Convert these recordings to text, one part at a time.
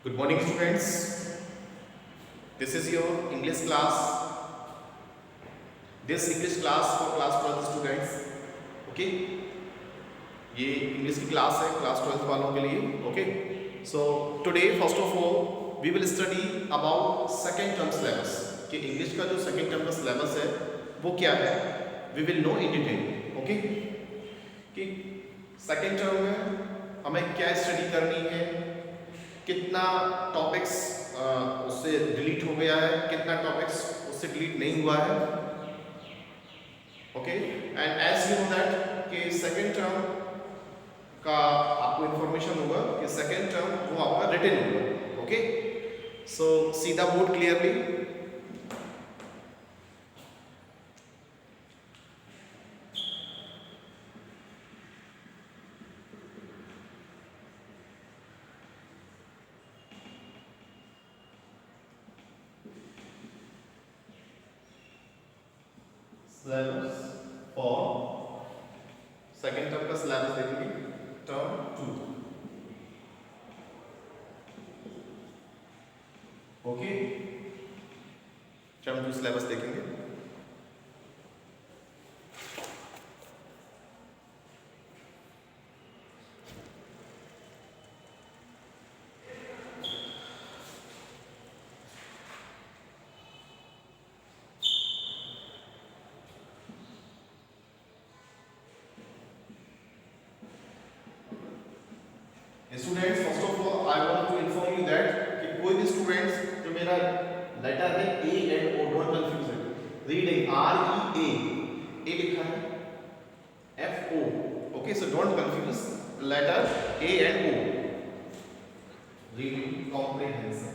Good morning, students. This is your English class. This English class for class 12 students. Okay, ये English की class है class 12 वालों के लिए. Okay, so today first of all we will study about second term syllabus. कि English का जो second term का सिलेबस है वो क्या है, we will know in detail. Okay, कि सेकेंड टर्म में हमें क्या स्टडी करनी है, कितना टॉपिक्स उससे डिलीट हो गया है, कितना टॉपिक्स उससे डिलीट नहीं हुआ है. Okay, and as you know that कि सेकेंड टर्म का आपको इंफॉर्मेशन होगा कि सेकेंड टर्म वो आपका रिटन होगा. Okay, so see the board clearly. Syllabus for second term का सिलेबस देखेंगे, टर्म 2. ओके, टर्म 2 सिलेबस देखेंगे. Students, first of all I want to inform you that कि कोई भी स्टूडेंट्स जो मेरा लेटर है A and O, don't confuse it. Reading R E A लिखा है F O. Okay, so don't confuse letter A and O. Reading comprehension.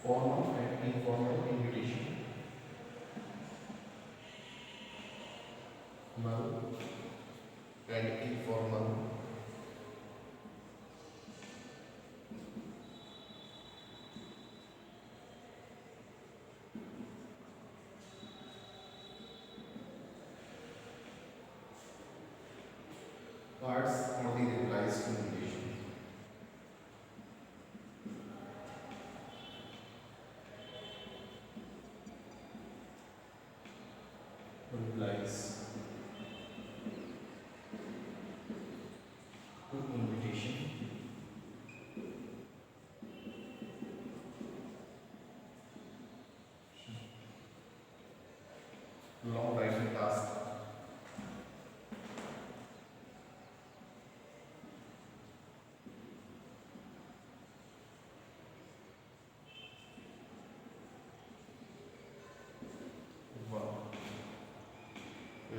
Formal and informal invitation. Formal and informal. Cards for the replies to invitation. Replies to invitation. Long writing task.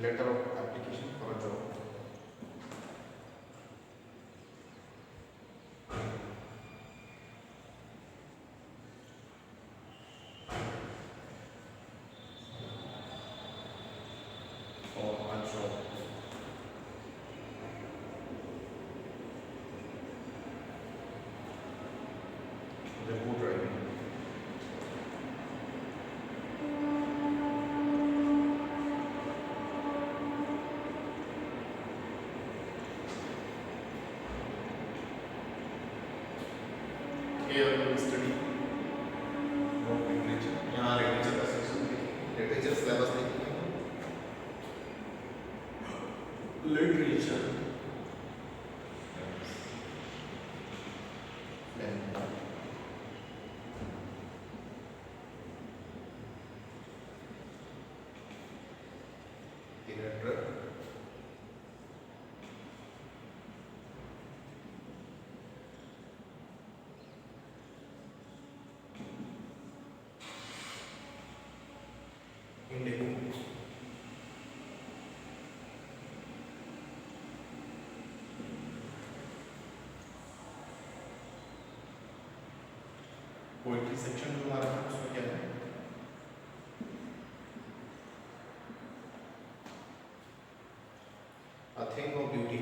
Letter of application for a job. For a job. Report writing. Here we will study literature. यहाँ literature का section literature syllabus देखेंगे. literature. Poetry section जो हमारा है उसमें क्या है? A thing of beauty.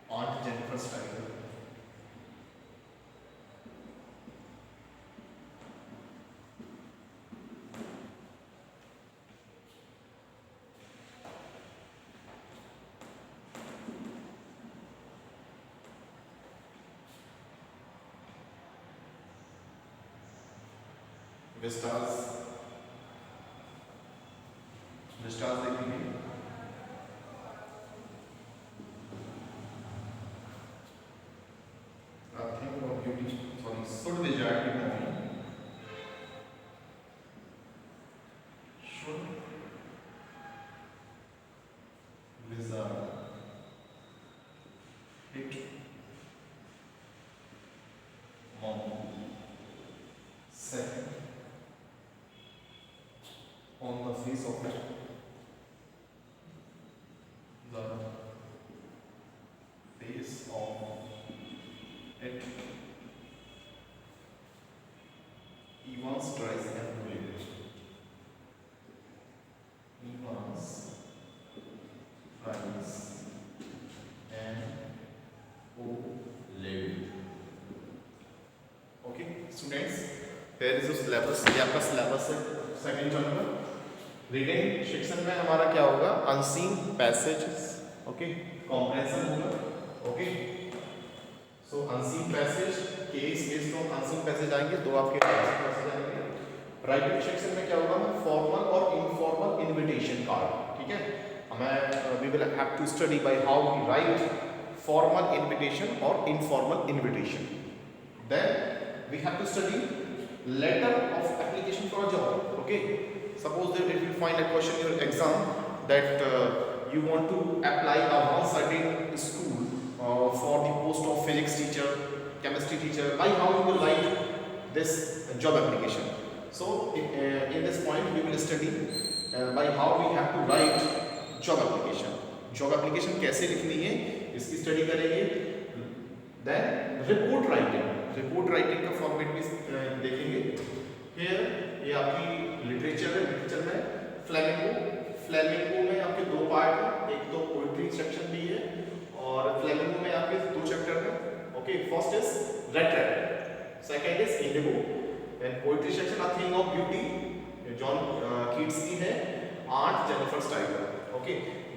Aunt Jennifer Style. Vistas देखेंगे। A thing of beauty. Sorry, should visit the movie. Should visit it. Mom. Second. On the face of it, the face of it, Evans tries and Oliver. Evans tries and Oliver. Okay, students, here is the syllabus. ये आपका syllabus है second term का। Reading section में हमारा क्या होगा? Unseen passages, okay, कॉम्प्रेहेंशन होगा, okay. So unseen passage, case based on unseen passage आएंगे, दो आपके अनसीन पैसेज आएंगे। राइटिंग सेक्शन में क्या होगा? हमें फॉर्मल और इनफॉर्मल इनविटेशन कार्ड, ठीक है। हमें we will have to study by how we write formal invitation और informal invitation. Then we have to study letter of application for a job, okay. Suppose that if you find a question in your exam that you want to apply a one certain school for the post of physics teacher, chemistry teacher, by how you will write this job application. So in this point we will study by how we have to write job application. Job application कैसे लिखनी है इसकी study करेंगे। Then report writing, report writing का format भी देखेंगे। फिर ये आपकी लिटरेचर है, लिटरेचर में फ्लेमिंगो में आपके दो पार्ट हैं, एक तो पोइट्री सेक्शन भी है और फ्लेमिंगो में आपके दो चैप्टर हैं, okay. First is rattrap, second is Indigo. Then poetry section a thing of beauty John Keats की है, aunt Jennifer style, okay.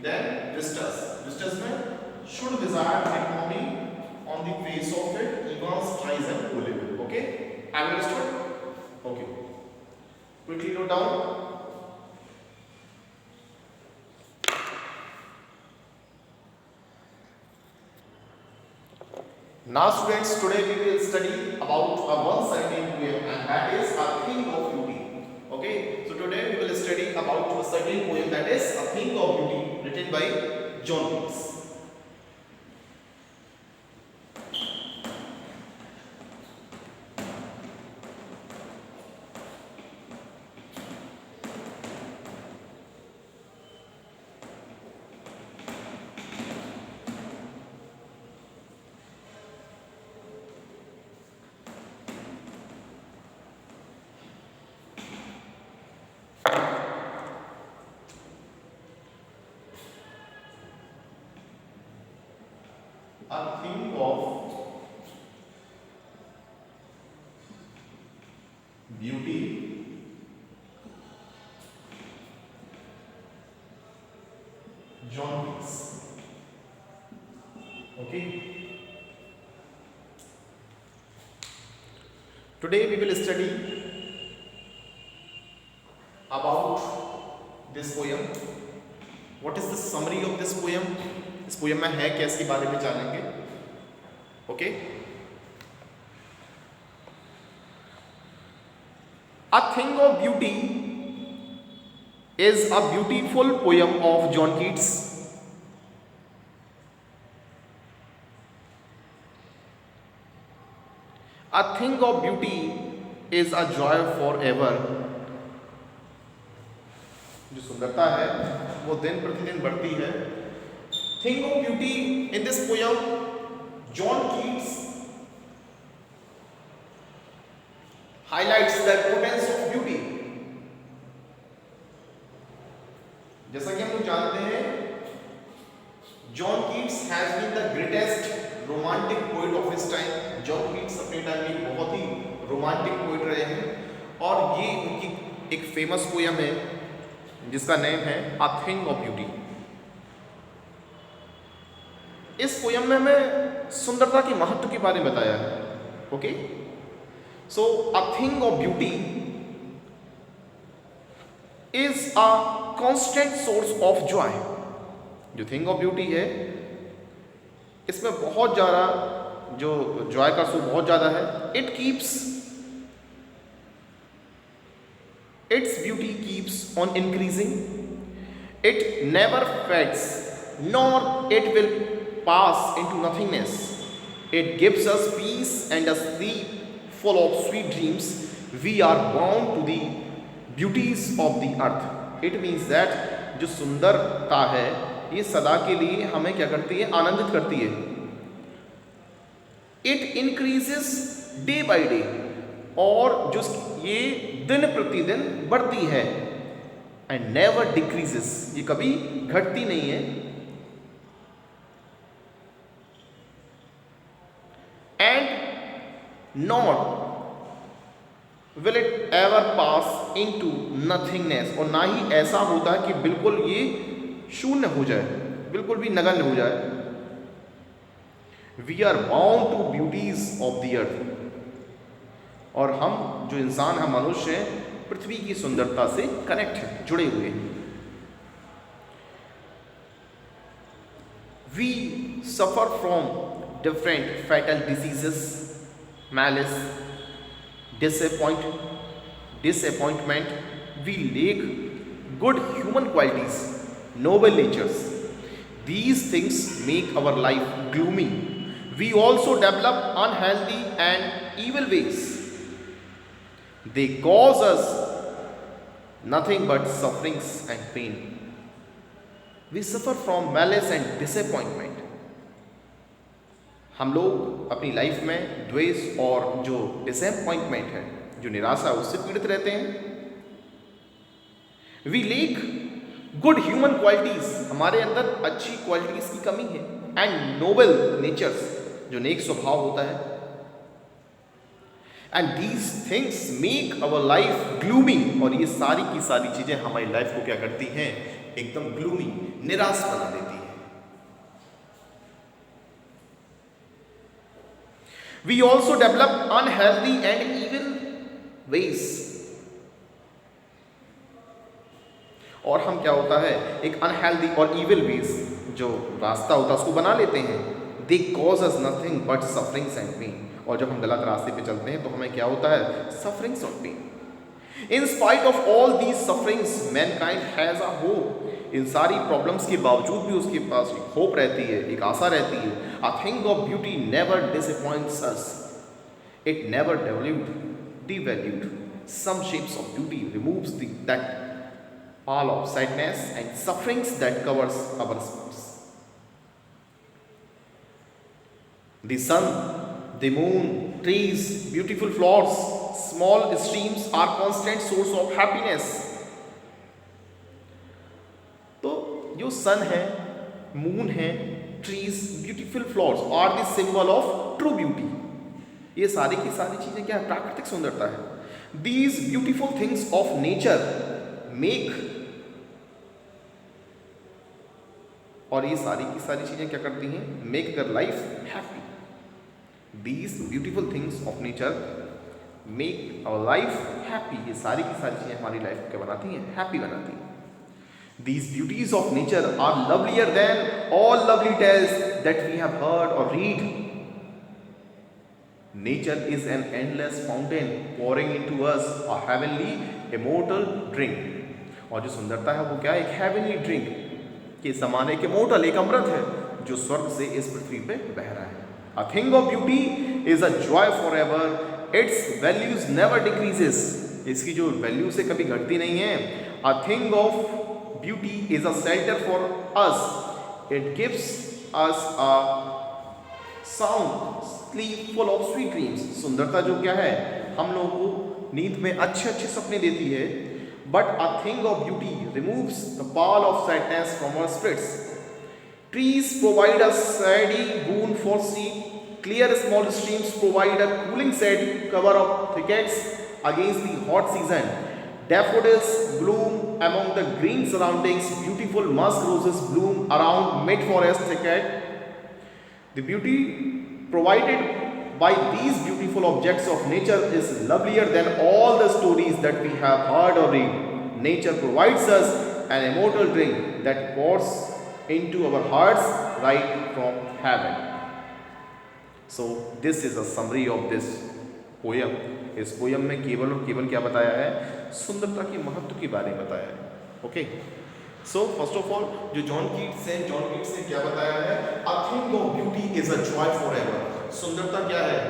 Then Vistas में should visit economy on the face of it, Evans tries and Oliver. Okay, have you understood? Okay, quickly note down. Now students, today we will study about a one certain poem, and that is A Thing of Beauty. Okay, so today we will study about a certain poem that is A Thing of Beauty, written by John Keats. A thing of beauty, John Keats, Okay. Today we will study about this poem. What is the summary of this poem? इस poem में है क्या, इसके बारे में जानेंगे. Okay. A Thing of Beauty is a beautiful poem of John Keats. A thing of beauty is a joy forever. जो सुंदरता है वो दिन प्रतिदिन बढ़ती है. Thing of beauty in this poem, John Keats highlights the importance of beauty. जैसा कि हम लोग जानते हैं, John Keats has been the greatest romantic poet of his time. John Keats अपने टाइम में बहुत ही रोमांटिक पोइट रहे हैं और ये उनकी एक फेमस पोयम है जिसका नेम है अ थिंग ऑफ ब्यूटी. इस पोयम में हमें सुंदरता के महत्व के बारे में बताया है. Okay, so a thing of beauty is a constant source of Joy. जो थिंग ऑफ ब्यूटी है इसमें बहुत ज़्यादा जो जॉय का सोर्स बहुत ज़्यादा है. It keeps its beauty keeps on increasing. It never fades nor it will pass into nothingness. It gives us peace and a sleep full of sweet dreams. We are bound to the beauties of the earth. It means that जो सुंदरता है ये सदा के लिए हमें क्या करती है, आनंदित करती है. It increases day by day, और जो ये दिन प्रतिदिन बढ़ती है. एंड नेवर डिक्रीजेस, ये कभी घटती नहीं है. And not will it ever pass into nothingness, और ना ही ऐसा होता है कि बिल्कुल ये शून्य हो जाए, बिल्कुल भी नगण्य हो जाए. We are bound to beauties of the earth, और हम जो इंसान हम मनुष्य हैं पृथ्वी की सुंदरता से कनेक्ट हैं, जुड़े हुए हैं. We suffer from different fatal diseases, malice, disappointment. We lack good human qualities, noble natures. These things make our life gloomy. We also develop unhealthy and evil ways. They cause us nothing but sufferings and pain. We suffer from malice and disappointment. हम लोग अपनी life में द्वेष और जो disappointment है, जो निराशा, उससे पीड़ित रहते हैं. We lack good human qualities, हमारे अंदर अच्छी क्वालिटीज की कमी है. एंड नोबल नेचर्स, जो नेक स्वभाव होता है. And these things make our life gloomy, और ये सारी की सारी चीजें हमारी लाइफ को क्या करती हैं, एकदम ग्लूमी, निराश बना देती है. We also develop unhealthy and evil ways. और हम क्या होता है, एक अनहेल्दी और evil ways जो रास्ता होता है उसको बना लेते हैं. They cause us nothing but sufferings and pain. और जब हम गलत रास्ते पे चलते हैं तो हमें क्या होता है, sufferings और pain. In spite of all these sufferings, mankind has a hope. इन सारी प्रॉब्लम्स के बावजूद भी उसके पास एक होप रहती है, एक आशा रहती है. A thing of beauty never disappoints us. It never devalued. Some shapes of beauty removes that pall of sadness and sufferings that covers our spirits. The sun, the moon, trees, beautiful flowers, small streams are constant source of happiness. जो सन है, moon है, trees, beautiful flowers are the symbol of true beauty. ये सारी की सारी चीजें क्या है, प्राकृतिक सुंदरता है. These beautiful things of nature make, और ये सारी की सारी चीज़ें क्या करती हैं, मेक कर life happy. These beautiful things of nature make our life happy. ये सारी की सारी चीज़ें हमारी लाइफ को क्या बनाती हैं, हैप्पी बनाती हैं। These beauties of nature are lovelier than all lovely tales that we have heard or read. Nature is an endless fountain pouring into us a heavenly immortal drink. और जो सुंदरता है वो क्या है, एक heavenly drink के समान एक immortal, एक अमृत है जो स्वर्ग से इस पृथ्वी पे बह रहा है। A thing of beauty is a joy forever. Its values never decreases. इसकी जो वैल्यू से कभी घटती नहीं है। A thing of beauty is a shelter for us. It gives us a sound sleep full of sweet dreams. सुंदरता जो क्या है, हम लोगों को नींद में अच्छे अच्छे सपने देती है। But a thing of beauty removes the pall of sadness from our spirits. Trees provide a shady boon for sleep. Clear small streams provide a cooling shade cover of thickets against the hot season. Daffodils bloom among the green surroundings. Beautiful musk roses bloom around mid-forest thicket. The beauty provided by these beautiful objects of nature is lovelier than all the stories that we have heard or read. Nature provides us an immortal drink that pours into our hearts right from heaven. So this is a summary of this poem. इस poem में केवल और केवल क्या बताया है, सुंदरता के महत्व के बारे में बताया है। Okay, so first of all जो जॉन कीट्स ने क्या बताया है, अ thing of beauty is a joy forever. सुंदरता क्या है,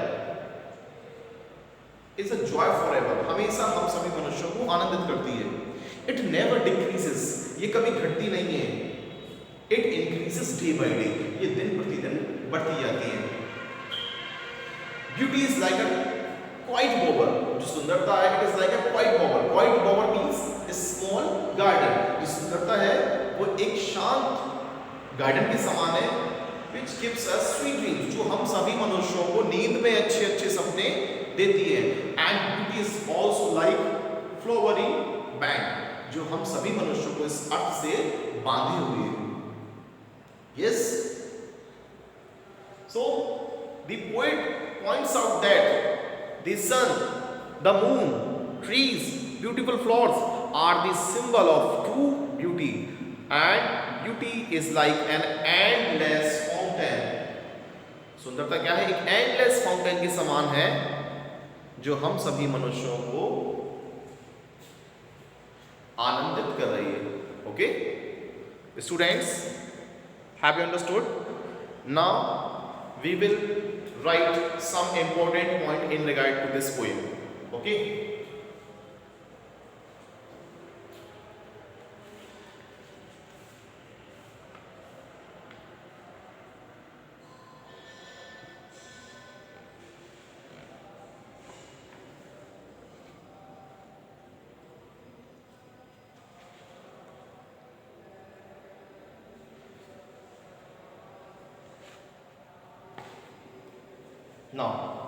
इज अ जॉय फॉरएवर, हमेशा हम सभी मनुष्यों को आनंदित करती है। इट नेवर डिक्रीजेस, ये कभी घटती नहीं है। It increases day by day, ये दिन प्रतिदिन बढ़ती जाती है। Beauty is like a quite bobber, जो सुंदरता है it is like a quite bobber. Quite bobber means small garden. जो सुंदरता है वो एक शांत गार्डन के समान है, which gives us sweet dreams, जो हम सभी मनुष्यों को नींद में अच्छे अच्छे सपने देती है। And beauty is also like flowering band, जो हम सभी मनुष्यों को इस अर्थ से बांधे हुए हैं। Yes, so the poet points out that the sun, the moon, trees, beautiful flowers are the symbol of true beauty, and beauty is like an endless fountain. सुंदरता क्या है, एक endless fountain के समान है जो हम सभी मनुष्यों को आनंदित कर रही है। Okay students, have you understood? Now we will write some important point in regard to this poem. Okay, now